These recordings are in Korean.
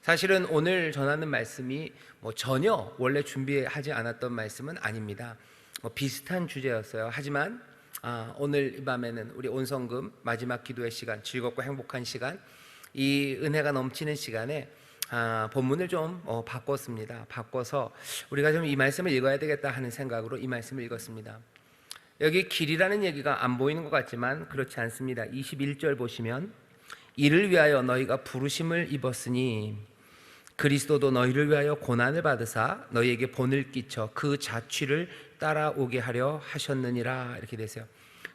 사실은 오늘 전하는 말씀이 전혀 원래 준비하지 않았던 말씀은 아닙니다. 비슷한 주제였어요. 하지만 오늘 이 밤에는 우리 온성금 마지막 기도의 시간, 즐겁고 행복한 시간, 이 은혜가 넘치는 시간에 본문을 좀 바꿨습니다. 바꿔서 우리가 좀 이 말씀을 읽어야 되겠다 하는 생각으로 이 말씀을 읽었습니다. 여기 길이라는 얘기가 안 보이는 것 같지만 그렇지 않습니다. 21절 보시면, 이를 위하여 너희가 부르심을 입었으니 그리스도도 너희를 위하여 고난을 받으사 너희에게 본을 끼쳐 그 자취를 따라오게 하려 하셨느니라. 이렇게 되세요.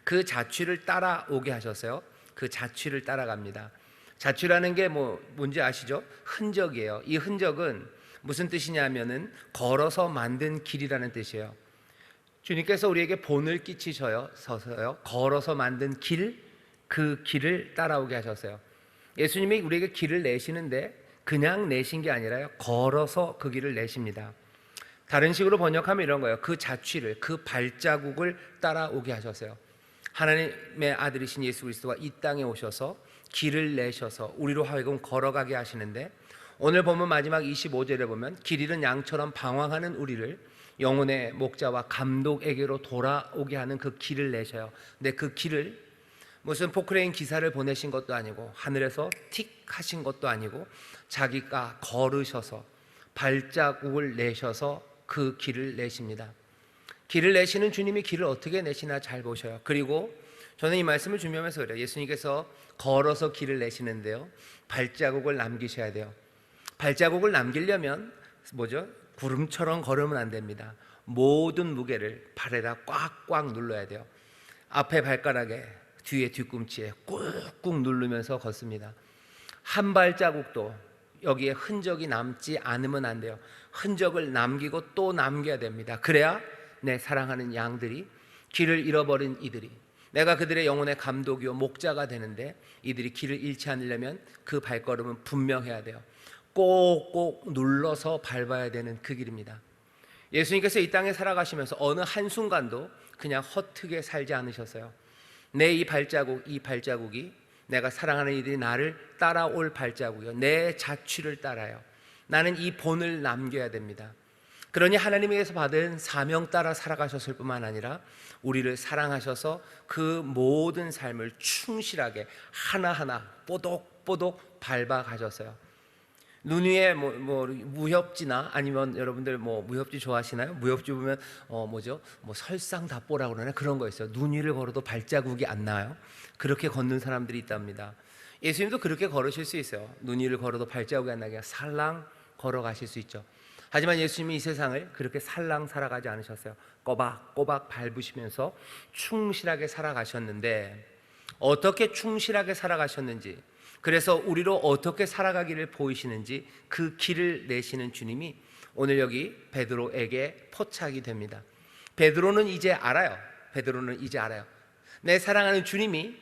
그 자취를 따라오게 하셨어요. 그 자취를 따라갑니다. 자취라는 게 뭔지 아시죠? 흔적이에요. 이 흔적은 무슨 뜻이냐면은 걸어서 만든 길이라는 뜻이에요. 주님께서 우리에게 본을 끼치셔서요, 걸어서 만든 길, 그 길을 따라오게 하셨어요. 예수님이 우리에게 길을 내시는데 그냥 내신 게 아니라요, 걸어서 그 길을 내십니다. 다른 식으로 번역하면 이런 거예요. 그 자취를, 그 발자국을 따라오게 하셨어요. 하나님의 아들이신 예수 그리스도가 이 땅에 오셔서 길을 내셔서 우리로 하여금 걸어가게 하시는데, 오늘 보면 마지막 25절에 보면 길 잃은 양처럼 방황하는 우리를 영혼의 목자와 감독에게로 돌아오게 하는 그 길을 내셔요. 근데 그 길을 무슨 포크레인 기사를 보내신 것도 아니고 하늘에서 틱 하신 것도 아니고 자기가 걸으셔서 발자국을 내셔서 그 길을 내십니다. 길을 내시는 주님이 길을 어떻게 내시나 잘 보셔요. 그리고 저는 이 말씀을 준비하면서 그래요. 예수님께서 걸어서 길을 내시는데요, 발자국을 남기셔야 돼요. 발자국을 남기려면 구름처럼 걸으면 안 됩니다. 모든 무게를 발에다 꽉꽉 눌러야 돼요. 앞에 발가락에, 뒤에 뒤꿈치에 꾹꾹 누르면서 걷습니다. 한 발자국도 여기에 흔적이 남지 않으면 안 돼요. 흔적을 남기고 또 남겨야 됩니다. 그래야 내 사랑하는 양들이, 길을 잃어버린 이들이, 내가 그들의 영혼의 감독이요 목자가 되는데, 이들이 길을 잃지 않으려면 그 발걸음은 분명해야 돼요. 꼭꼭 눌러서 밟아야 되는 그 길입니다. 예수님께서 이 땅에 살아가시면서 어느 한순간도 그냥 헛되게 살지 않으셨어요. 내 이 발자국이 내가 사랑하는 이들이 나를 따라올 발자국이요, 내 자취를 따라요. 나는 이 본을 남겨야 됩니다. 그러니 하나님에게서 받은 사명 따라 살아가셨을 뿐만 아니라 우리를 사랑하셔서 그 모든 삶을 충실하게 하나하나 뽀독뽀독 밟아 가셨어요. 눈 위에 무협지나, 아니면 여러분들 무협지 좋아하시나요? 무협지 보면 설상답보라고 그러나 그런 거 있어요. 눈 위를 걸어도 발자국이 안 나요. 그렇게 걷는 사람들이 있답니다. 예수님도 그렇게 걸으실 수 있어요. 눈 위를 걸어도 발자국이 안 나게 살랑 걸어가실 수 있죠. 하지만 예수님이 이 세상을 그렇게 살랑 살아가지 않으셨어요. 꼬박꼬박 밟으시면서 충실하게 살아가셨는데, 어떻게 충실하게 살아가셨는지, 그래서 우리로 어떻게 살아가기를 보이시는지 그 길을 내시는 주님이 오늘 여기 베드로에게 포착이 됩니다. 베드로는 이제 알아요. 내 사랑하는 주님이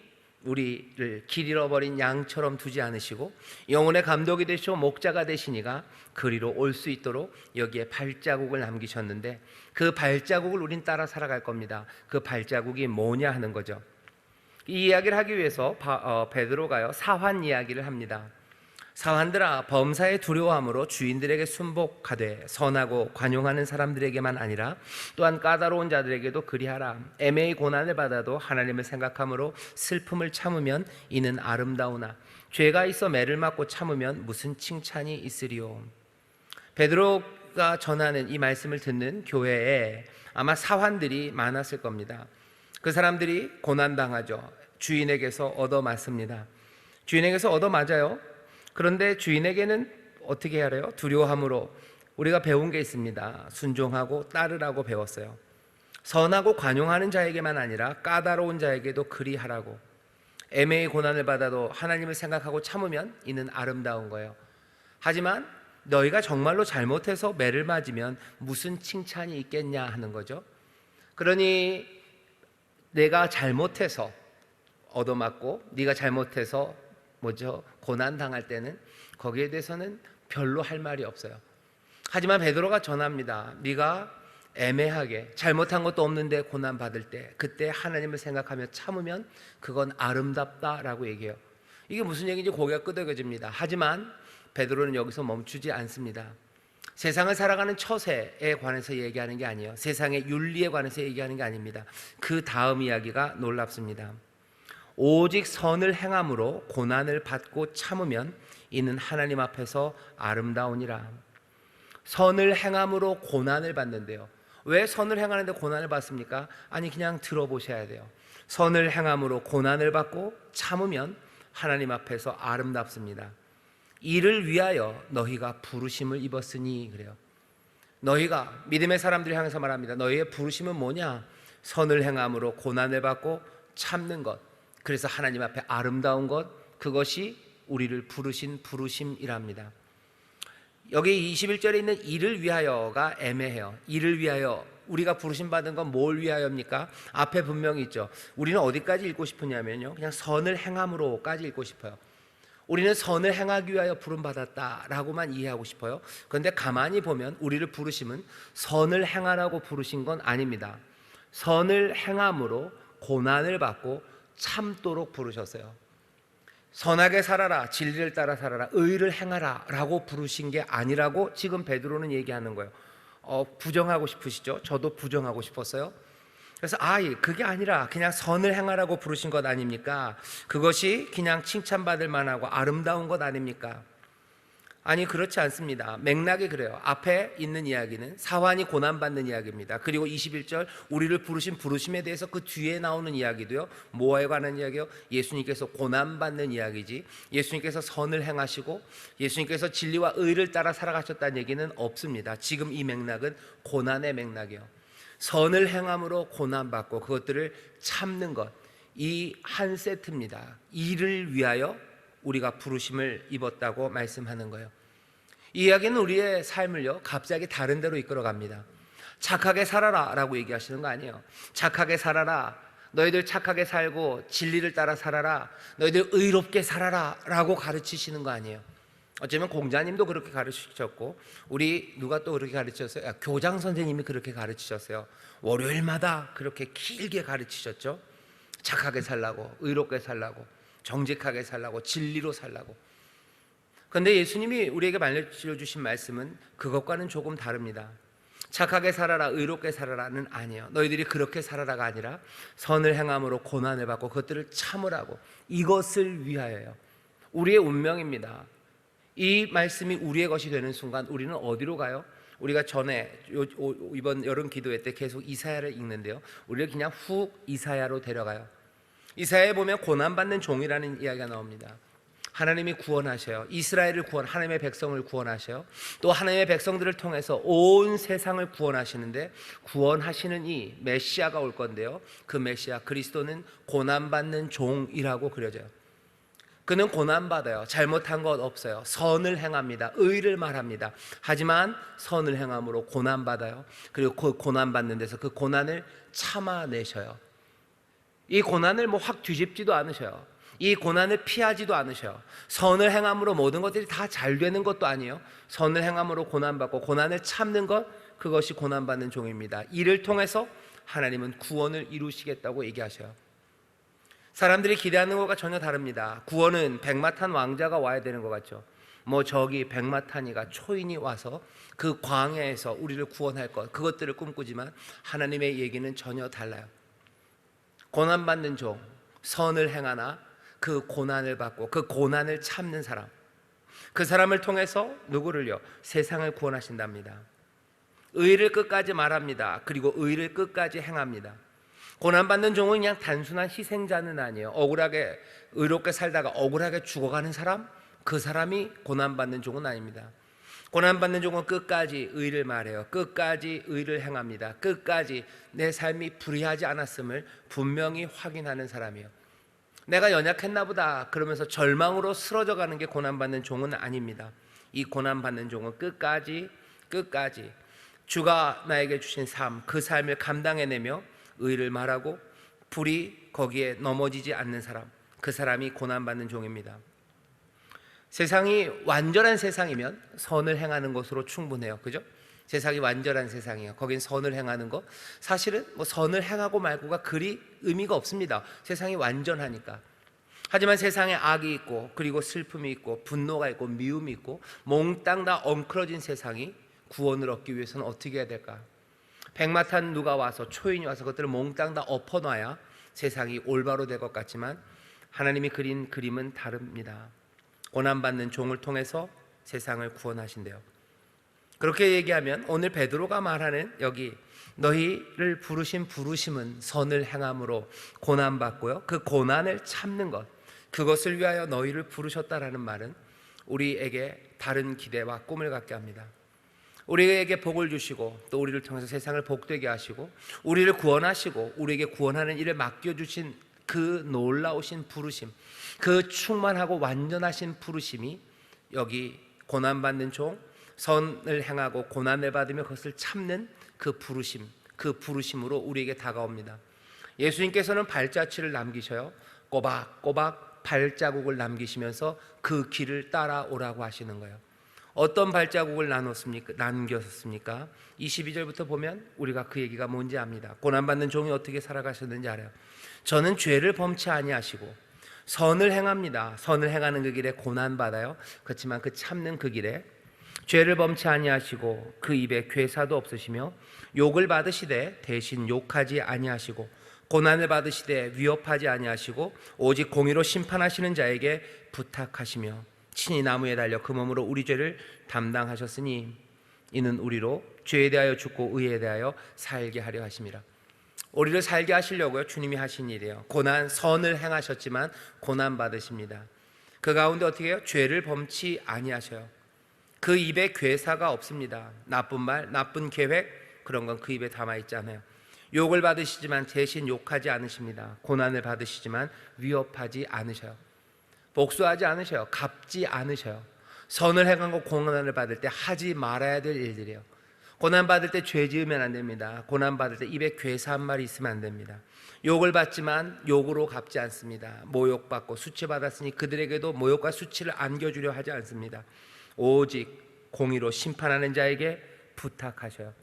우리를 길 잃어버린 양처럼 두지 않으시고 영혼의 감독이 되시고 목자가 되시니까 그리로 올 수 있도록 여기에 발자국을 남기셨는데, 그 발자국을 우린 따라 살아갈 겁니다. 그 발자국이 뭐냐 하는 거죠. 이 이야기를 하기 위해서 베드로가요, 사환 이야기를 합니다. 사환들아, 범사의 두려워함으로 주인들에게 순복하되 선하고 관용하는 사람들에게만 아니라 또한 까다로운 자들에게도 그리하라. 애매히 고난을 받아도 하나님을 생각함으로 슬픔을 참으면 이는 아름다우나 죄가 있어 매를 맞고 참으면 무슨 칭찬이 있으리요. 베드로가 전하는 이 말씀을 듣는 교회에 아마 사환들이 많았을 겁니다. 그 사람들이 고난당하죠. 주인에게서 얻어맞습니다. 주인에게서 얻어맞아요. 그런데 주인에게는 어떻게 해야 해요? 두려워함으로. 우리가 배운 게 있습니다. 순종하고 따르라고 배웠어요. 선하고 관용하는 자에게만 아니라 까다로운 자에게도 그리하라고. 애매히 고난을 받아도 하나님을 생각하고 참으면 이는 아름다운 거예요. 하지만 너희가 정말로 잘못해서 매를 맞으면 무슨 칭찬이 있겠냐 하는 거죠. 그러니 내가 잘못해서 얻어맞고 네가 잘못해서 고난당할 때는 거기에 대해서는 별로 할 말이 없어요. 하지만 베드로가 전합니다. 네가 애매하게 잘못한 것도 없는데 고난받을 때, 그때 하나님을 생각하며 참으면 그건 아름답다라고 얘기해요. 이게 무슨 얘기인지 고개가 끄덕여집니다. 하지만 베드로는 여기서 멈추지 않습니다. 세상을 살아가는 처세에 관해서 얘기하는 게 아니에요. 세상의 윤리에 관해서 얘기하는 게 아닙니다. 그 다음 이야기가 놀랍습니다. 오직 선을 행함으로 고난을 받고 참으면 이는 하나님 앞에서 아름다우니라. 선을 행함으로 고난을 받는데요. 왜 선을 행하는데 고난을 받습니까? 아니, 그냥 들어보셔야 돼요. 선을 행함으로 고난을 받고 참으면 하나님 앞에서 아름답습니다. 이를 위하여 너희가 부르심을 입었으니, 그래요. 너희가, 믿음의 사람들을 향해서 말합니다. 너희의 부르심은 뭐냐? 선을 행함으로 고난을 받고 참는 것, 그래서 하나님 앞에 아름다운 것, 그것이 우리를 부르신 부르심이랍니다. 여기 21절에 있는 이를 위하여가 애매해요. 이를 위하여, 우리가 부르심 받은 건 뭘 위하여입니까? 앞에 분명히 있죠. 우리는 어디까지 읽고 싶으냐면요, 그냥 선을 행함으로까지 읽고 싶어요. 우리는 선을 행하기 위하여 부름받았다라고만 이해하고 싶어요. 그런데 가만히 보면 우리를 부르심은 선을 행하라고 부르신 건 아닙니다. 선을 행함으로 고난을 받고 참도록 부르셨어요. 선하게 살아라, 진리를 따라 살아라, 의를 행하라 라고 부르신 게 아니라고 지금 베드로는 얘기하는 거예요. 부정하고 싶으시죠? 저도 부정하고 싶었어요. 그래서 그게 아니라 그냥 선을 행하라고 부르신 것 아닙니까? 그것이 그냥 칭찬받을 만하고 아름다운 것 아닙니까? 아니, 그렇지 않습니다. 맥락이 그래요. 앞에 있는 이야기는 사환이 고난받는 이야기입니다. 그리고 21절 우리를 부르신 부르심에 대해서 그 뒤에 나오는 이야기도요, 뭐에 관한 이야기요? 예수님께서 고난받는 이야기지, 예수님께서 선을 행하시고 예수님께서 진리와 의를 따라 살아가셨다는 얘기는 없습니다. 지금 이 맥락은 고난의 맥락이요. 선을 행함으로 고난받고 그것들을 참는 것, 이 한 세트입니다. 이를 위하여 우리가 부르심을 입었다고 말씀하는 거예요. 이 이야기는 우리의 삶을요, 갑자기 다른 데로 이끌어 갑니다. 착하게 살아라 라고 얘기하시는 거 아니에요. 착하게 살아라, 너희들 착하게 살고 진리를 따라 살아라, 너희들 의롭게 살아라 라고 가르치시는 거 아니에요. 어쩌면 공자님도 그렇게 가르치셨고, 우리 누가 또 그렇게 가르치셨어요? 교장 선생님이 그렇게 가르치셨어요. 월요일마다 그렇게 길게 가르치셨죠. 착하게 살라고, 의롭게 살라고, 정직하게 살라고, 진리로 살라고. 그런데 예수님이 우리에게 알려주신 말씀은 그것과는 조금 다릅니다. 착하게 살아라, 의롭게 살아라는 아니에요. 너희들이 그렇게 살아라가 아니라 선을 행함으로 고난을 받고 그것들을 참으라고, 이것을 위하여요. 우리의 운명입니다. 이 말씀이 우리의 것이 되는 순간 우리는 어디로 가요? 우리가 전에 이번 여름 기도회 때 계속 이사야를 읽는데요, 우리를 그냥 훅 이사야로 데려가요. 이사야에 보면 고난받는 종이라는 이야기가 나옵니다. 하나님이 구원하셔요. 이스라엘을 하나님의 백성을 구원하셔요. 또 하나님의 백성들을 통해서 온 세상을 구원하시는데, 구원하시는 이 메시아가 올 건데요, 그 메시아 그리스도는 고난받는 종이라고 그려져요. 그는 고난받아요. 잘못한 것 없어요. 선을 행합니다. 의를 말합니다. 하지만 선을 행함으로 고난받아요. 그리고 그 고난받는 데서 그 고난을 참아내셔요. 이 고난을 확 뒤집지도 않으셔요. 이 고난을 피하지도 않으셔요. 선을 행함으로 모든 것들이 다 잘 되는 것도 아니에요. 선을 행함으로 고난받고 고난을 참는 것, 그것이 고난받는 종입니다. 이를 통해서 하나님은 구원을 이루시겠다고 얘기하셔요. 사람들이 기대하는 것과 전혀 다릅니다. 구원은 백마탄 왕자가 와야 되는 것 같죠. 저기 백마탄이가 초인이 와서 그 광야에서 우리를 구원할 것, 그것들을 꿈꾸지만 하나님의 얘기는 전혀 달라요. 고난받는 종, 선을 행하나 그 고난을 받고 그 고난을 참는 사람, 그 사람을 통해서 누구를요? 세상을 구원하신답니다. 의를 끝까지 말합니다. 그리고 의를 끝까지 행합니다. 고난받는 종은 그냥 단순한 희생자는 아니에요. 억울하게 의롭게 살다가 억울하게 죽어가는 사람, 그 사람이 고난받는 종은 아닙니다. 고난받는 종은 끝까지 의를 말해요. 끝까지 의를 행합니다. 끝까지 내 삶이 불의하지 않았음을 분명히 확인하는 사람이에요. 내가 연약했나 보다 그러면서 절망으로 쓰러져 가는 게 고난받는 종은 아닙니다. 이 고난받는 종은 끝까지 주가 나에게 주신 삶, 그 삶을 감당해내며 의를 말하고 불이 거기에 넘어지지 않는 사람, 그 사람이 고난받는 종입니다. 세상이 완전한 세상이면 선을 행하는 것으로 충분해요. 그죠? 세상이 완전한 세상이에요. 거긴 선을 행하는 것, 사실은 선을 행하고 말고가 그리 의미가 없습니다. 세상이 완전하니까. 하지만 세상에 악이 있고, 그리고 슬픔이 있고, 분노가 있고, 미움이 있고, 몽땅 다 엉클어진 세상이 구원을 얻기 위해서는 어떻게 해야 될까? 백마탄 누가 와서, 초인이 와서 그것들을 몽땅 다 엎어놔야 세상이 올바로 될 것 같지만, 하나님이 그린 그림은 다릅니다. 고난받는 종을 통해서 세상을 구원하신대요. 그렇게 얘기하면 오늘 베드로가 말하는 여기 너희를 부르신 부르심은 선을 행함으로 고난받고요, 그 고난을 참는 것, 그것을 위하여 너희를 부르셨다라는 말은 우리에게 다른 기대와 꿈을 갖게 합니다. 우리에게 복을 주시고, 또 우리를 통해서 세상을 복되게 하시고, 우리를 구원하시고 우리에게 구원하는 일을 맡겨주신 그 놀라우신 부르심, 그 충만하고 완전하신 부르심이 여기 고난받는 종, 선을 행하고 고난을 받으며 그것을 참는 그 부르심, 그 부르심으로 우리에게 다가옵니다. 예수님께서는 발자취를 남기셔요. 꼬박꼬박 발자국을 남기시면서 그 길을 따라오라고 하시는 거예요. 어떤 발자국을 남겼습니까? 22절부터 보면 우리가 그 얘기가 뭔지 압니다. 고난받는 종이 어떻게 살아가셨는지 알아요. 저는 죄를 범치 아니하시고 선을 행합니다. 선을 행하는 그 길에 고난받아요. 그렇지만 그 참는 그 길에 죄를 범치 아니하시고 그 입에 괴사도 없으시며 욕을 받으시되 대신 욕하지 아니하시고 고난을 받으시되 위협하지 아니하시고 오직 공의로 심판하시는 자에게 부탁하시며 친히 나무에 달려 그 몸으로 우리 죄를 담당하셨으니 이는 우리로 죄에 대하여 죽고 의에 대하여 살게 하려 하심이라. 우리를 살게 하시려고요, 주님이 하신 일이에요. 고난, 선을 행하셨지만 고난 받으십니다. 그 가운데 어떻게 해요? 죄를 범치 아니하셔요. 그 입에 괴사가 없습니다. 나쁜 말, 나쁜 계획, 그런 건 그 입에 담아있지 않아요. 욕을 받으시지만 대신 욕하지 않으십니다. 고난을 받으시지만 위협하지 않으셔요. 복수하지 않으셔요. 갚지 않으셔요. 선을 행하고 고난을 받을 때 하지 말아야 될 일들이에요. 고난 받을 때 죄 지으면 안 됩니다. 고난 받을 때 입에 괴사 한 마리 있으면 안 됩니다. 욕을 받지만 욕으로 갚지 않습니다. 모욕받고 수치받았으니 그들에게도 모욕과 수치를 안겨주려 하지 않습니다. 오직 공의로 심판하는 자에게 부탁하셔요.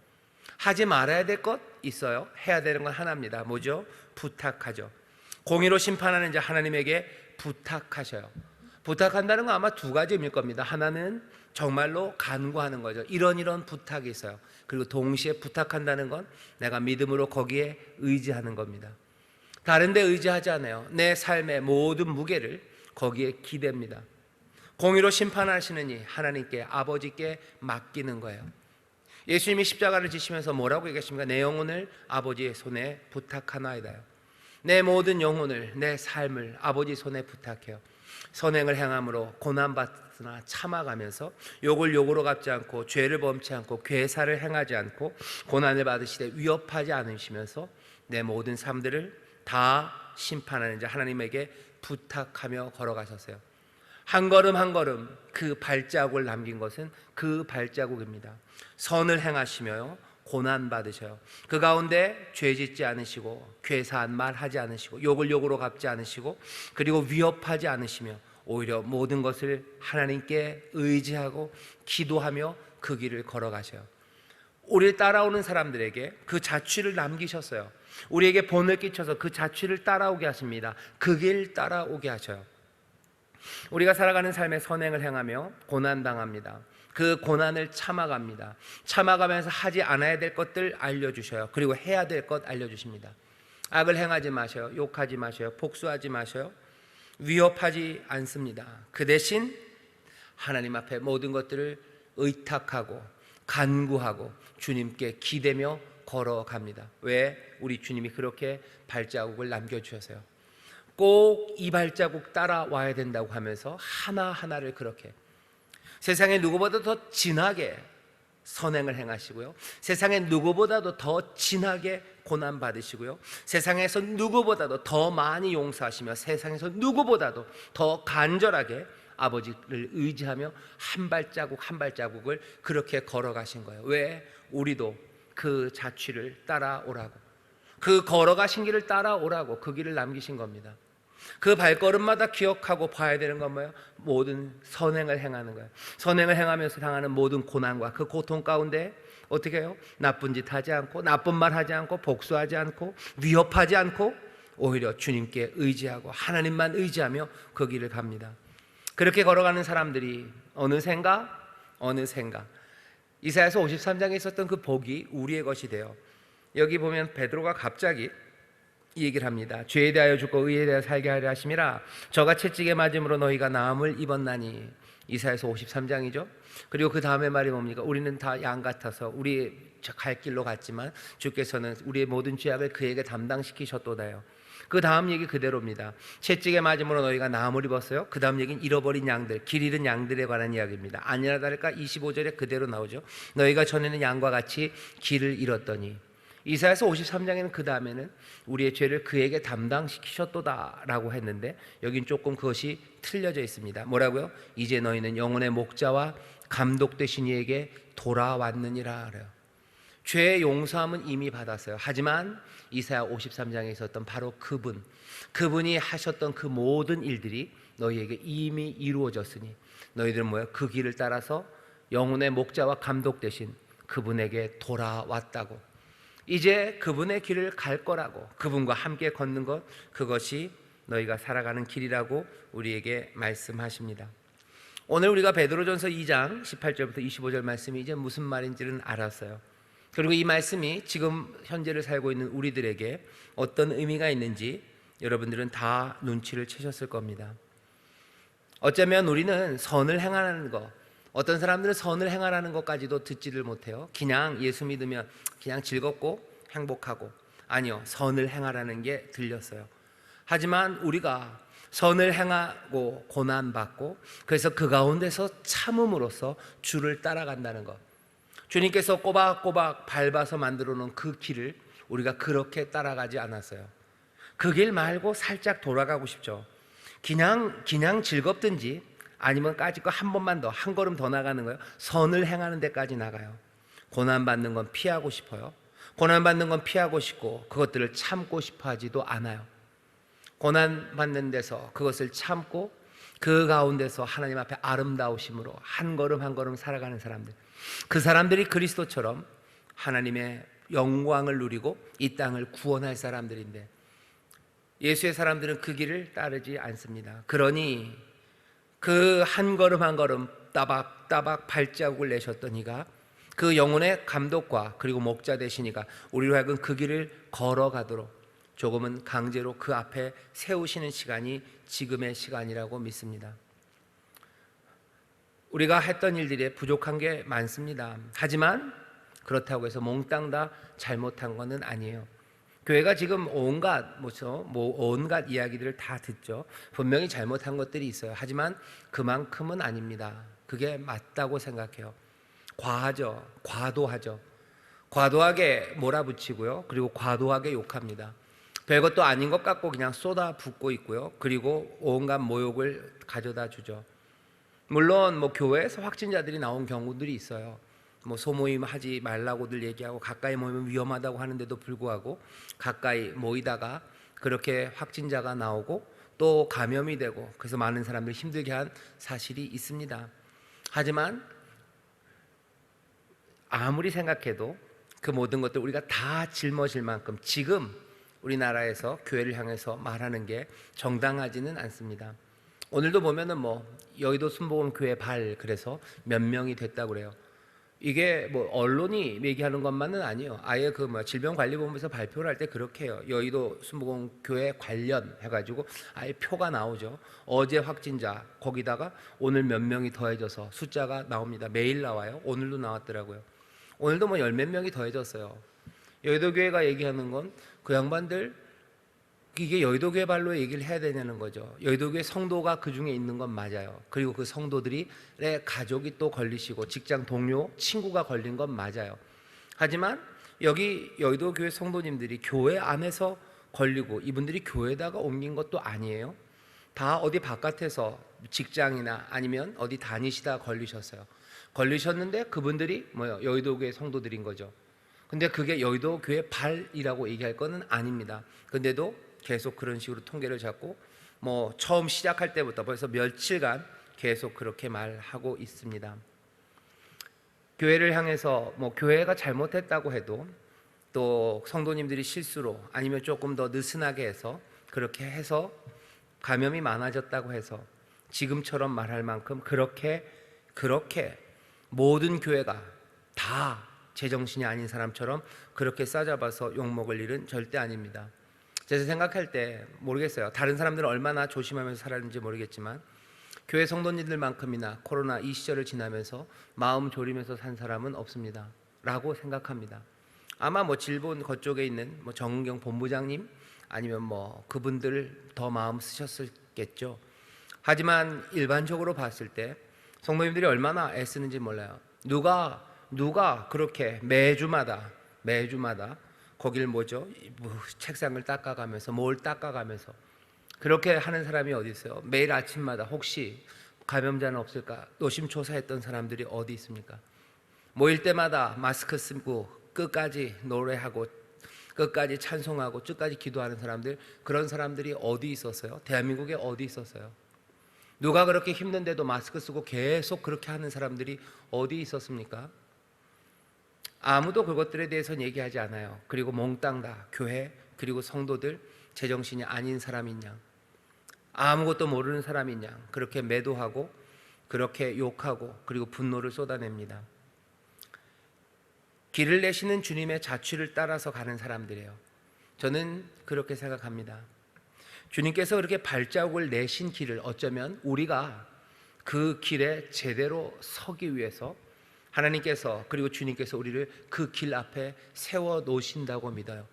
하지 말아야 될 것 있어요. 해야 되는 건 하나입니다. 뭐죠? 부탁하죠. 공의로 심판하는 자 하나님에게 부탁하셔요. 부탁한다는 건 아마 두 가지 의미일 겁니다. 하나는 정말로 간구하는 거죠. 이런 부탁이 있어요. 그리고 동시에 부탁한다는 건 내가 믿음으로 거기에 의지하는 겁니다. 다른 데 의지하지 않아요. 내 삶의 모든 무게를 거기에 기댑니다. 공의로 심판하시는 이 하나님께, 아버지께 맡기는 거예요. 예수님이 십자가를 지시면서 뭐라고 얘기하십니까? 내 영혼을 아버지의 손에 부탁하나이다요. 내 모든 영혼을, 내 삶을 아버지 손에 부탁해요. 선행을 행함으로 고난받으나 참아가면서 욕을 욕으로 갚지 않고 죄를 범치 않고 괴사를 행하지 않고 고난을 받으시되 위협하지 않으시면서 내 모든 삶들을 다 심판하는 자 하나님에게 부탁하며 걸어가셨어요. 한 걸음 한 걸음 그 발자국을 남긴 것은 그 발자국입니다. 선을 행하시며 고난 받으셔요. 그 가운데 죄 짓지 않으시고 괴사한 말 하지 않으시고 욕을 욕으로 갚지 않으시고 그리고 위협하지 않으시며 오히려 모든 것을 하나님께 의지하고 기도하며 그 길을 걸어가셔요. 우리를 따라오는 사람들에게 그 자취를 남기셨어요. 우리에게 본을 끼쳐서 그 자취를 따라오게 하십니다. 그 길 따라오게 하셔요. 우리가 살아가는 삶의 선행을 행하며 고난당합니다. 그 고난을 참아갑니다. 참아가면서 하지 않아야 될 것들 알려주셔요. 그리고 해야 될 것 알려주십니다. 악을 행하지 마셔요. 욕하지 마셔요. 복수하지 마셔요. 위협하지 않습니다. 그 대신 하나님 앞에 모든 것들을 의탁하고 간구하고 주님께 기대며 걸어갑니다. 왜? 우리 주님이 그렇게 발자국을 남겨주셔서요. 꼭 이 발자국 따라와야 된다고 하면서 하나하나를 그렇게 세상에 누구보다 더 진하게 선행을 행하시고요, 세상에 누구보다도 더 진하게 고난받으시고요, 세상에서 누구보다도 더 많이 용서하시며 세상에서 누구보다도 더 간절하게 아버지를 의지하며 한 발자국 한 발자국을 그렇게 걸어가신 거예요. 왜? 우리도 그 자취를 따라오라고, 그 걸어가신 길을 따라오라고 그 길을 남기신 겁니다. 그 발걸음마다 기억하고 봐야 되는 건 뭐예요? 모든 선행을 행하는 거예요. 선행을 행하면서 당하는 모든 고난과 그 고통 가운데 어떻게 해요? 나쁜 짓 하지 않고 나쁜 말 하지 않고 복수하지 않고 위협하지 않고 오히려 주님께 의지하고 하나님만 의지하며 그 길을 갑니다. 그렇게 걸어가는 사람들이 어느샌가 이사야서 53장에 있었던 그 복이 우리의 것이 돼요. 여기 보면 베드로가 갑자기 이 얘기를 합니다. 죄에 대하여 죽고 의에 대하여 살게 하려 하심이라. 저가 채찍에 맞음으로 너희가 나음을 입었나니. 이사야서 53장이죠. 그리고 그 다음에 말이 뭡니까? 우리는 다 양 같아서 우리 갈 길로 갔지만 주께서는 우리의 모든 죄악을 그에게 담당시키셨도다요. 그 다음 얘기 그대로입니다. 채찍에 맞음으로 너희가 나음을 입었어요. 그 다음 얘기는 잃어버린 양들, 길 잃은 양들에 관한 이야기입니다. 아니나 다를까 25절에 그대로 나오죠. 너희가 전에는 양과 같이 길을 잃었더니. 이사야서 53장에는 그 다음에는 우리의 죄를 그에게 담당시키셨도다라고 했는데 여긴 조금 그것이 틀려져 있습니다. 뭐라고요? 이제 너희는 영혼의 목자와 감독 되신 이에게 돌아왔느니라 그래요. 죄의 용서함은 이미 받았어요. 하지만 이사야 53장에 있었던 바로 그분이 하셨던 그 모든 일들이 너희에게 이미 이루어졌으니 너희들은 뭐예요? 그 길을 따라서 영혼의 목자와 감독 되신 그분에게 돌아왔다고. 이제 그분의 길을 갈 거라고, 그분과 함께 걷는 것, 그것이 너희가 살아가는 길이라고 우리에게 말씀하십니다. 오늘 우리가 베드로전서 2장 18절부터 25절 말씀이 이제 무슨 말인지는 알았어요. 그리고 이 말씀이 지금 현재를 살고 있는 우리들에게 어떤 의미가 있는지 여러분들은 다 눈치를 채셨을 겁니다. 어쩌면 우리는 선을 행하는 것, 어떤 사람들은 선을 행하라는 것까지도 듣지를 못해요. 그냥 예수 믿으면 그냥 즐겁고 행복하고, 아니요, 선을 행하라는 게 들렸어요. 하지만 우리가 선을 행하고 고난받고 그래서 그 가운데서 참음으로써 주를 따라간다는 것, 주님께서 꼬박꼬박 밟아서 만들어 놓은 그 길을 우리가 그렇게 따라가지 않았어요. 그 길 말고 살짝 돌아가고 싶죠. 그냥 즐겁든지 아니면 까짓 거 한 번만 더, 한 걸음 더 나가는 거예요. 선을 행하는 데까지 나가요. 고난받는 건 피하고 싶어요. 고난받는 건 피하고 싶고 그것들을 참고 싶어 하지도 않아요. 고난받는 데서 그것을 참고 그 가운데서 하나님 앞에 아름다우심으로 한 걸음 한 걸음 살아가는 사람들, 그 사람들이 그리스도처럼 하나님의 영광을 누리고 이 땅을 구원할 사람들인데 예수의 사람들은 그 길을 따르지 않습니다. 그러니 그 한 걸음 한 걸음 따박따박 발자국을 내셨던 이가, 그 영혼의 감독과 그리고 목자 되신 이가 우리로 하여금 그 길을 걸어가도록 조금은 강제로 그 앞에 세우시는 시간이 지금의 시간이라고 믿습니다. 우리가 했던 일들이 부족한 게 많습니다. 하지만 그렇다고 해서 몽땅 다 잘못한 것은 아니에요. 교회가 지금 온갖 이야기들을 다 듣죠. 분명히 잘못한 것들이 있어요. 하지만 그만큼은 아닙니다. 그게 맞다고 생각해요. 과도하죠. 과도하게 몰아붙이고요. 그리고 과도하게 욕합니다. 별것도 아닌 것 같고 그냥 쏟아붓고 있고요. 그리고 온갖 모욕을 가져다 주죠. 물론 교회에서 확진자들이 나온 경우들이 있어요. 소모임 하지 말라고들 얘기하고 가까이 모이면 위험하다고 하는데도 불구하고 가까이 모이다가 그렇게 확진자가 나오고 또 감염이 되고 그래서 많은 사람들이 힘들게 한 사실이 있습니다. 하지만 아무리 생각해도 그 모든 것들 우리가 다 짊어질 만큼 지금 우리나라에서 교회를 향해서 말하는 게 정당하지는 않습니다. 오늘도 보면은 여의도 순복음교회 그래서 몇 명이 됐다고 그래요. 이게 언론이 얘기하는 것만은 아니에요. 아예 질병관리본부에서 발표를 할 때 그렇게 해요. 여의도 순복음교회 관련해가지고 아예 표가 나오죠. 어제 확진자 거기다가 오늘 몇 명이 더해져서 숫자가 나옵니다. 매일 나와요. 오늘도 나왔더라고요. 오늘도 열 몇 명이 더해졌어요. 여의도교회가 얘기하는 건 그 양반들 이게 여의도교회 발로 얘기를 해야 되냐는 거죠. 여의도교회 성도가 그 중에 있는 건 맞아요. 그리고 그 성도들의 가족이 또 걸리시고 직장 동료, 친구가 걸린 건 맞아요. 하지만 여기 여의도교회 성도님들이 교회 안에서 걸리고 이분들이 교회에다가 옮긴 것도 아니에요. 다 어디 바깥에서 직장이나 아니면 어디 다니시다 걸리셨어요. 걸리셨는데 그분들이 여의도교회 성도들인 거죠. 근데 그게 여의도교회 발이라고 얘기할 거는 아닙니다. 근데도 계속 그런 식으로 통계를 잡고 처음 시작할 때부터 벌써 며칠간 계속 그렇게 말하고 있습니다. 교회를 향해서 교회가 잘못했다고 해도 또 성도님들이 실수로 아니면 조금 더 느슨하게 해서 그렇게 해서 감염이 많아졌다고 해서 지금처럼 말할 만큼 그렇게 모든 교회가 다 제정신이 아닌 사람처럼 그렇게 싸잡아서 욕먹을 일은 절대 아닙니다. 제가 생각할 때 모르겠어요. 다른 사람들은 얼마나 조심하면서 살았는지 모르겠지만 교회 성도님들만큼이나 코로나 이 시절을 지나면서 마음 졸이면서 산 사람은 없습니다 라고 생각합니다. 아마 질본 그쪽에 있는 정은경 본부장님 아니면 그분들 더 마음 쓰셨겠죠. 하지만 일반적으로 봤을 때 성도님들이 얼마나 애쓰는지 몰라요. 누가 그렇게 매주마다 거길 책상을 닦아가면서 뭘 닦아가면서 그렇게 하는 사람이 어디 있어요? 매일 아침마다 혹시 감염자는 없을까 노심초사했던 사람들이 어디 있습니까? 모일 때마다 마스크 쓰고 끝까지 노래하고 끝까지 찬송하고 끝까지 기도하는 사람들, 그런 사람들이 어디 있었어요? 대한민국에 어디 있었어요? 누가 그렇게 힘든데도 마스크 쓰고 계속 그렇게 하는 사람들이 어디 있었습니까? 아무도 그것들에 대해서는 얘기하지 않아요. 그리고 몽땅 다 교회 그리고 성도들 제정신이 아닌 사람인 양, 아무것도 모르는 사람인 양 그렇게 매도하고 그렇게 욕하고 그리고 분노를 쏟아냅니다. 길을 내시는 주님의 자취를 따라서 가는 사람들이에요. 저는 그렇게 생각합니다. 주님께서 그렇게 발자국을 내신 길을 어쩌면 우리가 그 길에 제대로 서기 위해서 하나님께서 그리고 주님께서 우리를 그 길 앞에 세워 놓으신다고 믿어요.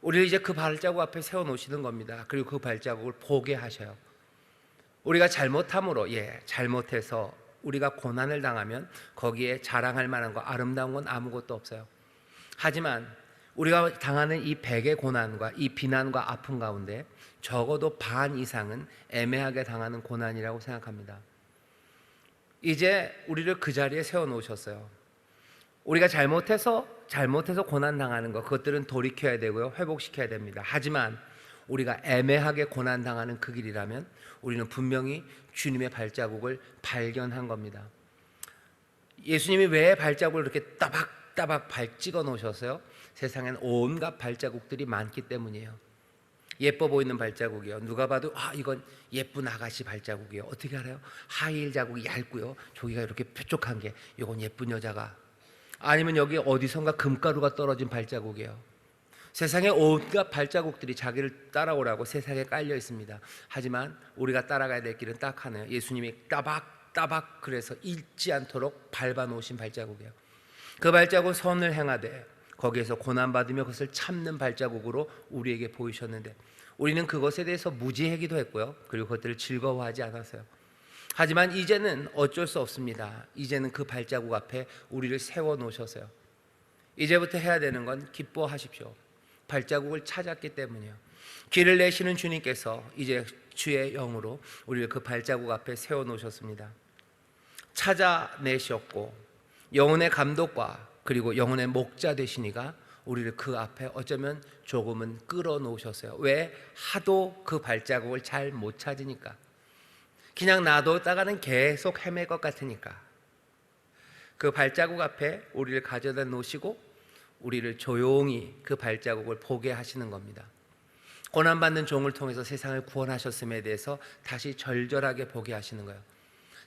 우리를 이제 그 발자국 앞에 세워 놓으시는 겁니다. 그리고 그 발자국을 보게 하셔요. 우리가 잘못함으로 잘못해서 우리가 고난을 당하면 거기에 자랑할 만한 거 아름다운 건 아무것도 없어요. 하지만 우리가 당하는 이 백의 고난과 이 비난과 아픔 가운데 적어도 반 이상은 애매하게 당하는 고난이라고 생각합니다. 이제 우리를 그 자리에 세워놓으셨어요. 우리가 잘못해서 고난 당하는 것, 그것들은 돌이켜야 되고요, 회복시켜야 됩니다. 하지만 우리가 애매하게 고난 당하는 그 길이라면 우리는 분명히 주님의 발자국을 발견한 겁니다. 예수님이 왜 발자국을 이렇게 따박따박 찍어 놓으셨어요? 세상엔 온갖 발자국들이 많기 때문이에요. 예뻐 보이는 발자국이요, 누가 봐도 이건 예쁜 아가씨 발자국이에요. 어떻게 알아요? 하이힐 자국이 얇고요, 저기가 이렇게 뾰족한 게 이건 예쁜 여자가, 아니면 여기 어디선가 금가루가 떨어진 발자국이에요. 세상에 온갖 발자국들이 자기를 따라오라고 세상에 깔려 있습니다. 하지만 우리가 따라가야 될 길은 딱 하나예요. 예수님이 따박 그래서 잊지 않도록 밟아 놓으신 발자국이에요. 그 발자국은 선을 행하되 거기에서 고난받으며 그것을 참는 발자국으로 우리에게 보이셨는데 우리는 그것에 대해서 무지하기도 했고요, 그리고 그것들을 즐거워하지 않았어요. 하지만 이제는 어쩔 수 없습니다. 이제는 그 발자국 앞에 우리를 세워 놓으셨어요. 이제부터 해야 되는 건 기뻐하십시오. 발자국을 찾았기 때문이에요. 길을 내시는 주님께서 이제 주의 영으로 우리를 그 발자국 앞에 세워 놓으셨습니다. 찾아내셨고 영혼의 감독과 그리고 영혼의 목자 되시니가 우리를 그 앞에 어쩌면 조금은 끌어 놓으셨어요. 왜? 하도 그 발자국을 잘 못 찾으니까, 그냥 놔뒀다가는 계속 헤맬 것 같으니까 그 발자국 앞에 우리를 가져다 놓으시고 우리를 조용히 그 발자국을 보게 하시는 겁니다. 고난받는 종을 통해서 세상을 구원하셨음에 대해서 다시 절절하게 보게 하시는 거예요.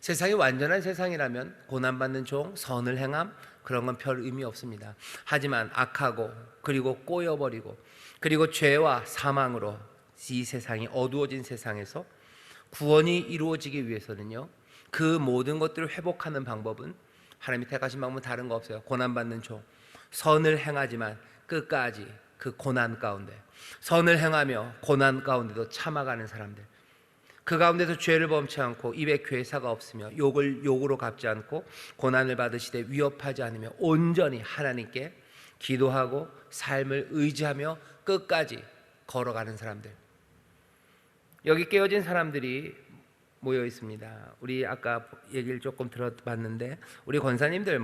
세상이 완전한 세상이라면 고난받는 종, 선을 행함, 그런 건 별 의미 없습니다. 하지만 악하고 그리고 꼬여버리고 그리고 죄와 사망으로 이 세상이 어두워진 세상에서 구원이 이루어지기 위해서는요, 그 모든 것들을 회복하는 방법은 하나님이 택하신 방법은 다른 거 없어요. 고난받는 종, 선을 행하지만 끝까지 그 고난 가운데, 선을 행하며 고난 가운데도 참아가는 사람들, 그 가운데서 죄를 범치 않고 입에 괴사가 없으며 욕을 욕으로 갚지 않고 고난을 받으시되 위협하지 않으며 온전히 하나님께 기도하고 삶을 의지하며 끝까지 걸어가는 사람들, 여기 깨어진 사람들이 모여 있습니다. 우리 아까 얘기를 조금 들어봤는데 우리 권사님들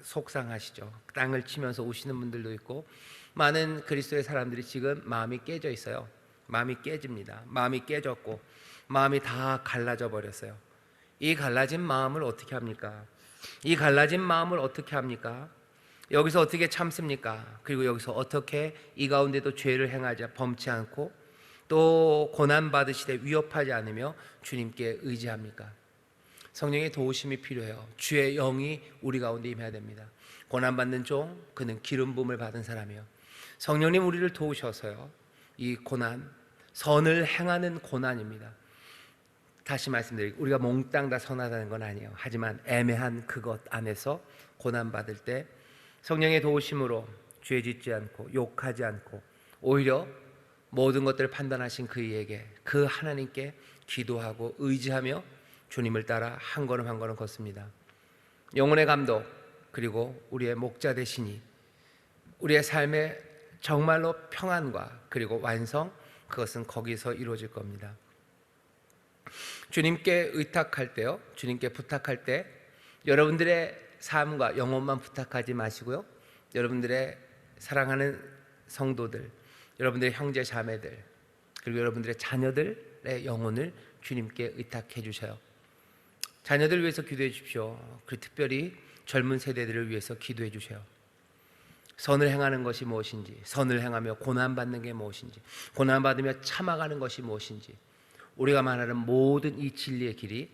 속상하시죠. 땅을 치면서 우시는 분들도 있고 많은 그리스도의 사람들이 지금 마음이 깨져 있어요. 마음이 깨집니다. 마음이 깨졌고 마음이 다 갈라져 버렸어요. 이 갈라진 마음을 어떻게 합니까? 이 갈라진 마음을 어떻게 합니까? 여기서 어떻게 참습니까? 그리고 여기서 어떻게 이 가운데도 죄를 행하지 범치 않고 또 고난 받으시되 위협하지 않으며 주님께 의지합니까? 성령의 도우심이 필요해요. 주의 영이 우리 가운데 임해야 됩니다. 고난 받는 종, 그는 기름 부음을 받은 사람이요. 성령님 우리를 도우셔서요. 이 고난, 선을 행하는 고난입니다. 다시 말씀드리고 우리가 몽땅 다 선하다는 건 아니에요. 하지만 애매한 그것 안에서 고난 받을 때 성령의 도우심으로 죄 짓지 않고 욕하지 않고 오히려 모든 것들을 판단하신 그에게 그 하나님께 기도하고 의지하며 주님을 따라 한 걸음 한 걸음 걷습니다. 영혼의 감독 그리고 우리의 목자 되시니 우리의 삶의 정말로 평안과 그리고 완성, 그것은 거기서 이루어질 겁니다. 주님께 의탁할 때요, 주님께 부탁할 때 여러분들의 삶과 영혼만 부탁하지 마시고요, 여러분들의 사랑하는 성도들, 여러분들의 형제 자매들, 그리고 여러분들의 자녀들의 영혼을 주님께 의탁해 주셔요. 자녀들 위해서 기도해 주십시오. 그리고 특별히 젊은 세대들을 위해서 기도해 주세요. 선을 행하는 것이 무엇인지, 선을 행하며 고난받는 게 무엇인지, 고난받으며 참아가는 것이 무엇인지, 우리가 말하는 모든 이 진리의 길이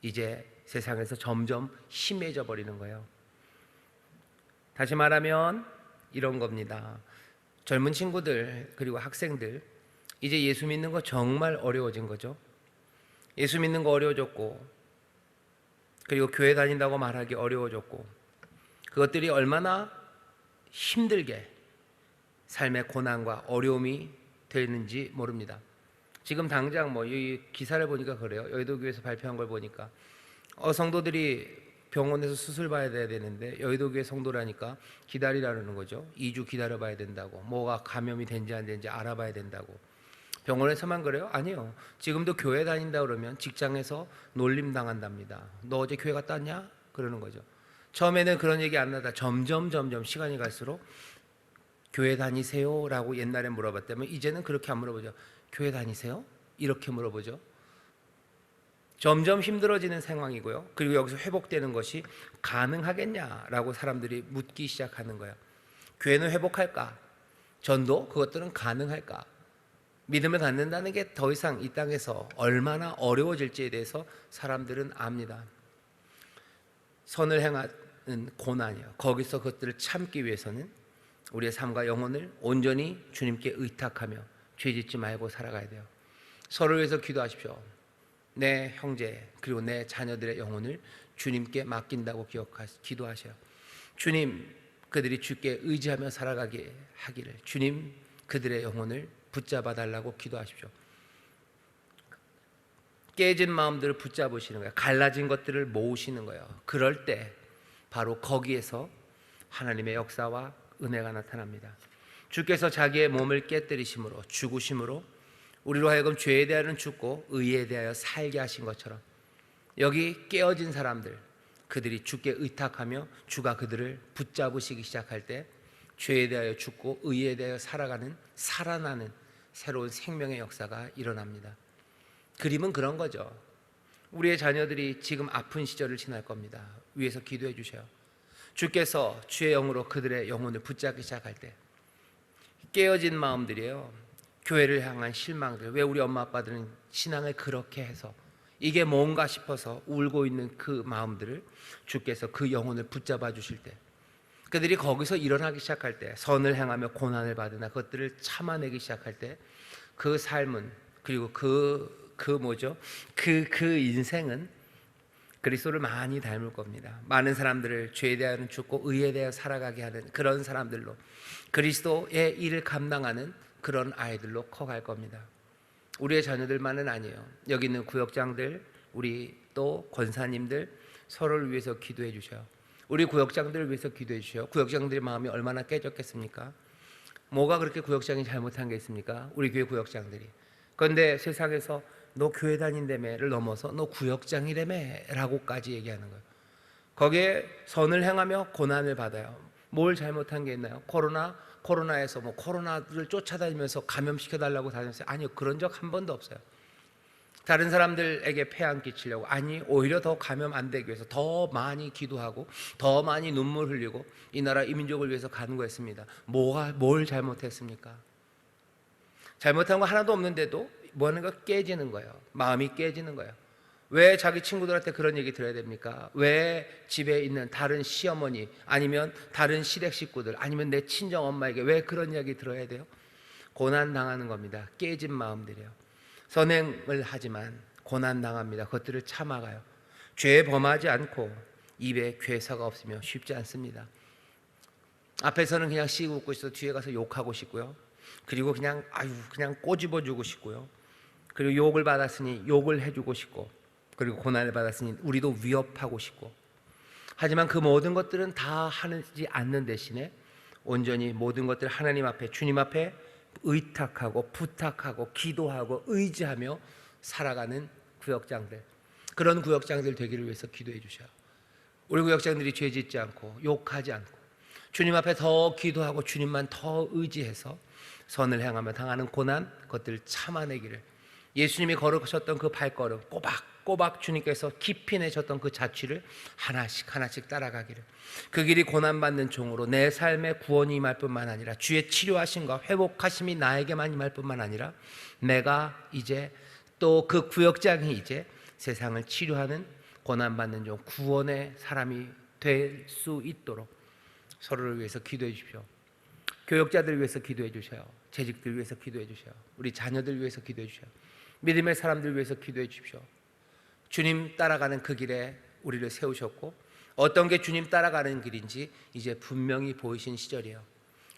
이제 세상에서 점점 심해져 버리는 거예요. 다시 말하면 이런 겁니다. 젊은 친구들 그리고 학생들, 이제 예수 믿는 거 정말 어려워진 거죠. 예수 믿는 거 어려워졌고, 그리고 교회 다닌다고 말하기 어려워졌고, 그것들이 얼마나 힘들게 삶의 고난과 어려움이 되는지 모릅니다. 지금 당장 이 기사를 보니까 그래요. 여의도교회에서 발표한 걸 보니까 성도들이 병원에서 수술 봐야 되는데 여의도교회 성도라니까 기다리라는 거죠. 2주 기다려봐야 된다고, 뭐가 감염이 된지 안 된지 알아봐야 된다고. 병원에서만 그래요? 아니요. 지금도 교회 다닌다 그러면 직장에서 놀림 당한답니다. 너 어제 교회 갔다 왔냐? 그러는 거죠. 처음에는 그런 얘기 안 나다 점점 시간이 갈수록 교회 다니세요? 라고 옛날에 물어봤다면 이제는 그렇게 안 물어보죠. 교회 다니세요? 이렇게 물어보죠. 점점 힘들어지는 상황이고요. 그리고 여기서 회복되는 것이 가능하겠냐라고 사람들이 묻기 시작하는 거예요. 교회는 회복할까? 전도? 그것들은 가능할까? 믿음을 갖는다는 게 더 이상 이 땅에서 얼마나 어려워질지에 대해서 사람들은 압니다. 선을 행하는 고난이요, 거기서 그것들을 참기 위해서는 우리의 삶과 영혼을 온전히 주님께 의탁하며 죄짓지 말고 살아가야 돼요. 서로를 위해서 기도하십시오. 내 형제 그리고 내 자녀들의 영혼을 주님께 맡긴다고 기도하셔요. 주님, 그들이 주께 의지하며 살아가게 하기를, 주님 그들의 영혼을 붙잡아 달라고 기도하십시오. 깨진 마음들을 붙잡으시는 거예요. 갈라진 것들을 모으시는 거예요. 그럴 때 바로 거기에서 하나님의 역사와 은혜가 나타납니다. 주께서 자기의 몸을 깨뜨리심으로, 죽으심으로 우리로 하여금 죄에 대하여는 죽고 의에 대하여 살게 하신 것처럼 여기 깨어진 사람들, 그들이 주께 의탁하며 주가 그들을 붙잡으시기 시작할 때 죄에 대하여 죽고 의에 대하여 살아나는 새로운 생명의 역사가 일어납니다. 그림은 그런 거죠. 우리의 자녀들이 지금 아픈 시절을 지날 겁니다. 위에서 기도해 주셔요. 주께서 주의 영으로 그들의 영혼을 붙잡기 시작할 때 깨어진 마음들이에요. 교회를 향한 실망들, 왜 우리 엄마 아빠들은 신앙을 그렇게 해서 이게 뭔가 싶어서 울고 있는 그 마음들을 주께서 그 영혼을 붙잡아 주실 때, 그들이 거기서 일어나기 시작할 때, 선을 행하며 고난을 받으나 그것들을 참아내기 시작할 때 그 삶은, 그리고 그 인생은 그리스도를 많이 닮을 겁니다. 많은 사람들을 죄에 대하여는 죽고 의에 대하여 살아가게 하는 그런 사람들로, 그리스도의 일을 감당하는 그런 아이들로 커갈 겁니다. 우리의 자녀들만은 아니에요. 여기 있는 구역장들, 우리 또 권사님들 서로를 위해서 기도해 주셔요. 우리 구역장들을 위해서 기도해 주셔요. 구역장들의 마음이 얼마나 깨졌겠습니까? 뭐가 그렇게 구역장이 잘못한 게 있습니까? 우리 교회 구역장들이. 그런데 세상에서 너 교회 다닌다며를 넘어서 너 구역장이라며 라고까지 얘기하는 거예요. 거기에 선을 행하며 고난을 받아요. 뭘 잘못한 게 있나요? 코로나에서 코로나를 쫓아다니면서 감염시켜달라고 다녔어요? 아니요, 그런 적 한 번도 없어요. 다른 사람들에게 폐암 끼치려고, 아니 오히려 더 감염 안 되기 위해서 더 많이 기도하고 더 많이 눈물 흘리고 이 나라 이 민족을 위해서 간구했습니다. 뭘 잘못했습니까? 잘못한 거 하나도 없는데도 뭐하는가 깨지는 거예요. 마음이 깨지는 거예요. 왜 자기 친구들한테 그런 얘기 들어야 됩니까? 왜 집에 있는 다른 시어머니 아니면 다른 시댁 식구들 아니면 내 친정 엄마에게 왜 그런 이야기 들어야 돼요? 고난 당하는 겁니다. 깨진 마음들이요. 선행을 하지만 고난 당합니다. 그것들을 참아가요. 죄 범하지 않고 입에 괴사가 없으면 쉽지 않습니다. 앞에서는 그냥 씩 웃고 있어 뒤에 가서 욕하고 싶고요. 그리고 그냥 꼬집어주고 싶고요. 그리고 욕을 받았으니 욕을 해주고 싶고, 그리고 고난을 받았으니 우리도 위협하고 싶고. 하지만 그 모든 것들은 다 하지 않는 대신에 온전히 모든 것들 하나님 앞에, 주님 앞에 의탁하고 부탁하고 기도하고 의지하며 살아가는 구역장들, 그런 구역장들 되기를 위해서 기도해 주셔요. 우리 구역장들이 죄 짓지 않고 욕하지 않고 주님 앞에 더 기도하고 주님만 더 의지해서 선을 향하며 당하는 고난, 그것들을 참아내기를, 예수님이 걸으셨던 그 발걸음, 꼬박꼬박 주님께서 깊이 내셨던 그 자취를 하나씩 따라가기를, 그 길이 고난받는 종으로 내 삶의 구원이 임할 뿐만 아니라 주의 치료하심과 회복하심이 나에게만 임할 뿐만 아니라 내가 이제 또 그 구역장이 이제 세상을 치료하는 고난받는 종, 구원의 사람이 될 수 있도록 서로를 위해서 기도해 주십시오. 교역자들을 위해서 기도해 주셔요. 재직들 위해서 기도해 주셔요. 우리 자녀들 위해서 기도해 주셔요. 믿음의 사람들 위해서 기도해 주십시오. 주님 따라가는 그 길에 우리를 세우셨고 어떤 게 주님 따라가는 길인지 이제 분명히 보이신 시절이에요.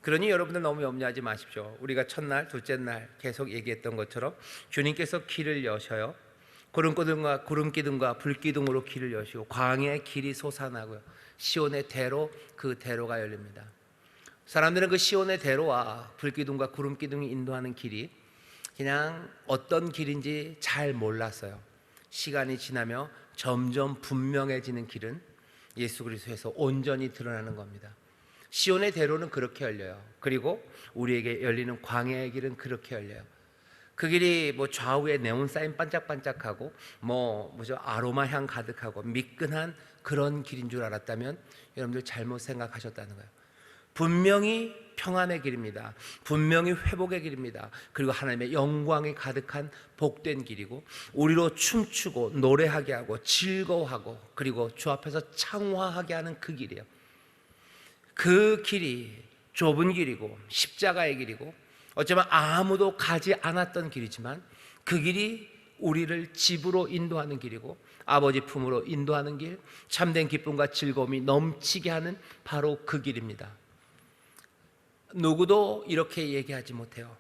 그러니 여러분들 너무 염려하지 마십시오. 우리가 첫날, 둘째 날 계속 얘기했던 것처럼 주님께서 길을 여셔요. 구름기둥과 불기둥으로 길을 여시고 광야의 길이 솟아나고요. 시온의 대로, 그 대로가 열립니다. 사람들은 그 시온의 대로와 불기둥과 구름기둥이 인도하는 길이 그냥 어떤 길인지 잘 몰랐어요. 시간이 지나며 점점 분명해지는 길은 예수 그리스도에서 온전히 드러나는 겁니다. 시온의 대로는 그렇게 열려요. 그리고 우리에게 열리는 광야의 길은 그렇게 열려요. 그 길이 좌우에 네온사인 반짝반짝하고 아로마 향 가득하고 미끈한 그런 길인 줄 알았다면 여러분들 잘못 생각하셨다는 거예요. 분명히 평안의 길입니다. 분명히 회복의 길입니다. 그리고 하나님의 영광이 가득한 복된 길이고 우리로 춤추고 노래하게 하고 즐거워하고 그리고 주 앞에서 창화하게 하는 그 길이에요. 그 길이 좁은 길이고 십자가의 길이고 어쩌면 아무도 가지 않았던 길이지만 그 길이 우리를 집으로 인도하는 길이고 아버지 품으로 인도하는 길, 참된 기쁨과 즐거움이 넘치게 하는 바로 그 길입니다. 누구도 이렇게 얘기하지 못해요.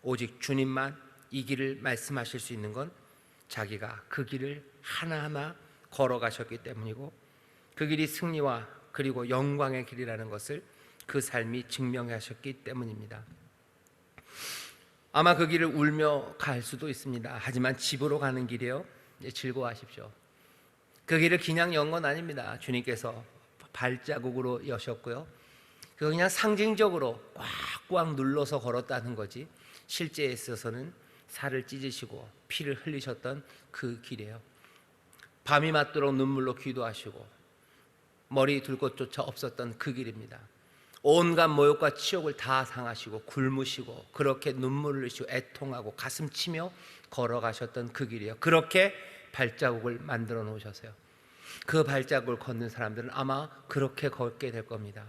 오직 주님만 이 길을 말씀하실 수 있는 건 자기가 그 길을 하나하나 걸어가셨기 때문이고 그 길이 승리와 그리고 영광의 길이라는 것을 그 삶이 증명하셨기 때문입니다. 아마 그 길을 울며 갈 수도 있습니다. 하지만 집으로 가는 길이요, 즐거워하십시오. 그 길을 그냥 연 건 아닙니다. 주님께서 발자국으로 여셨고요, 그거 그냥 상징적으로 꽉꽉 눌러서 걸었다는 거지 실제에 있어서는 살을 찢으시고 피를 흘리셨던 그 길이에요. 밤이 맞도록 눈물로 기도하시고 머리 둘 곳조차 없었던 그 길입니다. 온갖 모욕과 치욕을 다 당하시고 굶으시고 그렇게 눈물을 흘리시고 애통하고 가슴 치며 걸어가셨던 그 길이에요. 그렇게 발자국을 만들어 놓으셨어요. 그 발자국을 걷는 사람들은 아마 그렇게 걷게 될 겁니다.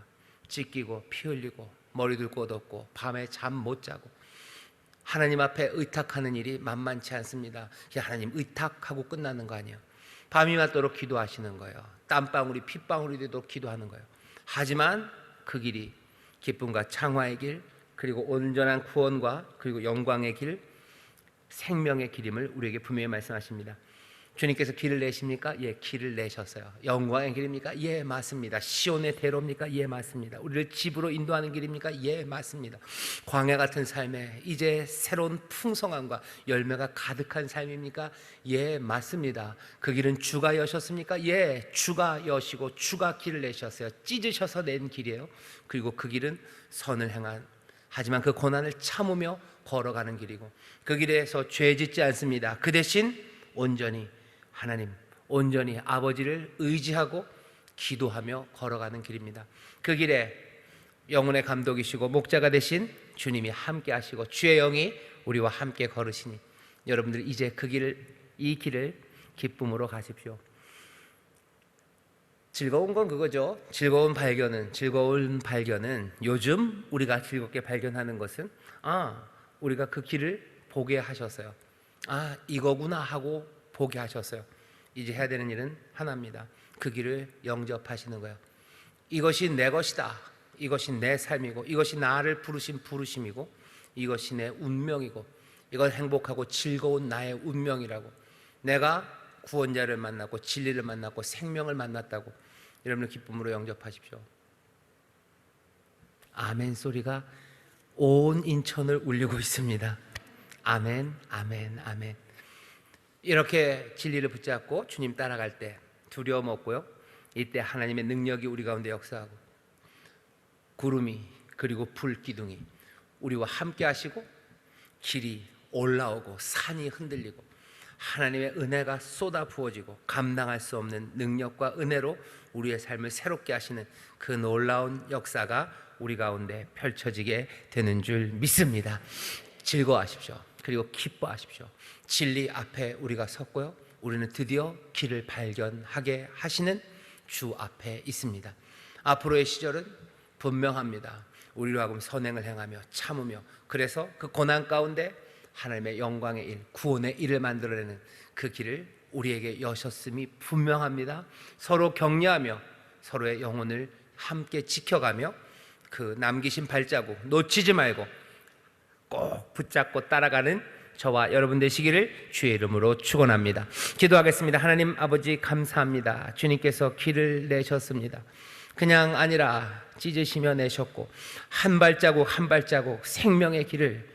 찢기고 피 흘리고 머리 둘 곳 없고 밤에 잠 못 자고 하나님 앞에 의탁하는 일이 만만치 않습니다. 하나님 의탁하고 끝나는 거 아니에요. 밤이 맞도록 기도하시는 거예요. 땀방울이 핏방울이 되도록 기도하는 거예요. 하지만 그 길이 기쁨과 창화의 길, 그리고 온전한 구원과 그리고 영광의 길, 생명의 길임을 우리에게 분명히 말씀하십니다. 주님께서 길을 내십니까? 예, 길을 내셨어요. 영광의 길입니까? 예, 맞습니다. 시온의 대로입니까? 예, 맞습니다. 우리를 집으로 인도하는 길입니까? 예, 맞습니다. 광야 같은 삶에 이제 새로운 풍성함과 열매가 가득한 삶입니까? 예, 맞습니다. 그 길은 주가 여셨습니까? 예, 주가 여시고 주가 길을 내셨어요. 찢으셔서 낸 길이에요. 그리고 그 길은 선을 행한, 하지만 그 고난을 참으며 걸어가는 길이고 그 길에서 죄 짓지 않습니다. 그 대신 온전히 하나님, 온전히 아버지를 의지하고 기도하며 걸어가는 길입니다. 그 길에 영혼의 감독이시고 목자가 되신 주님이 함께 하시고 주의 영이 우리와 함께 걸으시니 여러분들 이제 이 길을 기쁨으로 가십시오. 즐거운 건 그거죠. 즐거운 발견은 요즘 우리가 즐겁게 발견하는 것은 우리가 그 길을 보게 하셨어요. 이거구나 하고 보게 하셨어요. 이제 해야 되는 일은 하나입니다. 그 길을 영접하시는 거예요. 이것이 내 것이다. 이것이 내 삶이고 이것이 나를 부르신 부르심이고 이것이 내 운명이고 이건 행복하고 즐거운 나의 운명이라고, 내가 구원자를 만났고 진리를 만났고 생명을 만났다고 여러분을 기쁨으로 영접하십시오. 아멘 소리가 온 인천을 울리고 있습니다. 아멘, 아멘, 아멘. 이렇게 진리를 붙잡고 주님 따라갈 때 두려움 없고요, 이때 하나님의 능력이 우리 가운데 역사하고 구름이 그리고 불기둥이 우리와 함께 하시고 길이 올라오고 산이 흔들리고 하나님의 은혜가 쏟아 부어지고 감당할 수 없는 능력과 은혜로 우리의 삶을 새롭게 하시는 그 놀라운 역사가 우리 가운데 펼쳐지게 되는 줄 믿습니다. 즐거워하십시오. 그리고 기뻐하십시오. 진리 앞에 우리가 섰고요, 우리는 드디어 길을 발견하게 하시는 주 앞에 있습니다. 앞으로의 시절은 분명합니다. 우리로 하여금 선행을 행하며 참으며, 그래서 그 고난 가운데 하나님의 영광의 일, 구원의 일을 만들어내는 그 길을 우리에게 여셨음이 분명합니다. 서로 격려하며 서로의 영혼을 함께 지켜가며 그 남기신 발자국 놓치지 말고 꼭 붙잡고 따라가는 저와 여러분 되시기를 주의 이름으로 축원합니다. 기도하겠습니다. 하나님 아버지 감사합니다. 주님께서 길을 내셨습니다. 그냥 아니라 찢으시며 내셨고 한 발자국 한 발자국 생명의 길을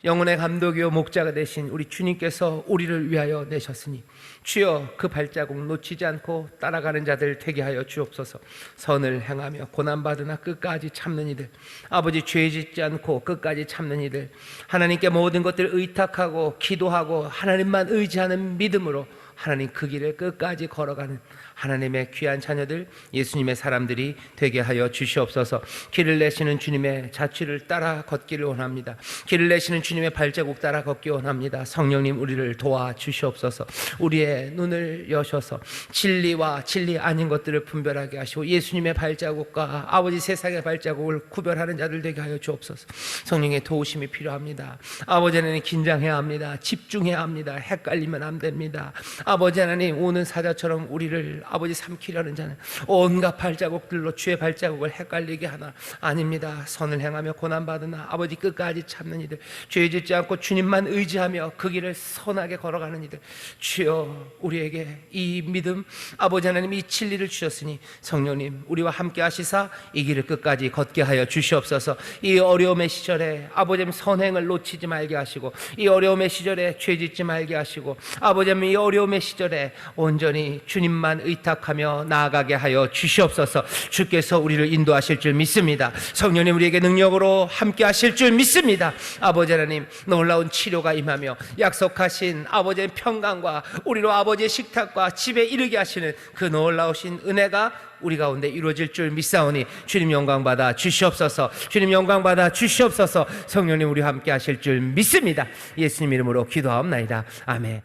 영혼의 감독이요 목자가 되신 우리 주님께서 우리를 위하여 내셨으니 주여 그 발자국 놓치지 않고 따라가는 자들 되게 하여 주옵소서. 선을 행하며 고난받으나 끝까지 참는 이들, 아버지 죄 짓지 않고 끝까지 참는 이들, 하나님께 모든 것들을 의탁하고 기도하고 하나님만 의지하는 믿음으로 하나님 그 길을 끝까지 걸어가는 하나님의 귀한 자녀들, 예수님의 사람들이 되게 하여 주시옵소서. 길을 내시는 주님의 자취를 따라 걷기를 원합니다. 길을 내시는 주님의 발자국 따라 걷기 원합니다. 성령님 우리를 도와주시옵소서. 우리의 눈을 여셔서 진리와 진리 아닌 것들을 분별하게 하시고 예수님의 발자국과 아버지 세상의 발자국을 구별하는 자들 되게 하여 주옵소서. 성령의 도우심이 필요합니다. 아버지 하나님 긴장해야 합니다. 집중해야 합니다. 헷갈리면 안 됩니다. 아버지 하나님 오는 사자처럼 우리를 아버지 삼키려는 자는 온갖 발자국들로 주의 발자국을 헷갈리게 하나 아닙니다. 선을 행하며 고난받으나 아버지 끝까지 참는 이들, 죄 짓지 않고 주님만 의지하며 그 길을 선하게 걸어가는 이들, 주여 우리에게 이 믿음 아버지 하나님 이 진리를 주셨으니 성령님 우리와 함께 하시사 이 길을 끝까지 걷게 하여 주시옵소서. 이 어려움의 시절에 아버지 하나님 선행을 놓치지 말게 하시고 이 어려움의 시절에 죄 짓지 말게 하시고 아버지 하나님 이 어려움의 시절에 온전히 주님만 의탁하며 나아가게 하여 주시옵소서. 주께서 우리를 인도하실 줄 믿습니다. 성령님 우리에게 능력으로 함께 하실 줄 믿습니다. 아버지 하나님 놀라운 치료가 임하며 약속하신 아버지의 평강과 우리로 아버지의 식탁과 집에 이르게 하시는 그 놀라우신 은혜가 우리 가운데 이루어질 줄 믿사오니 주님 영광 받아 주시옵소서. 주님 영광 받아 주시옵소서. 성령님 우리와 함께 하실 줄 믿습니다. 예수님 이름으로 기도하옵나이다. 아멘.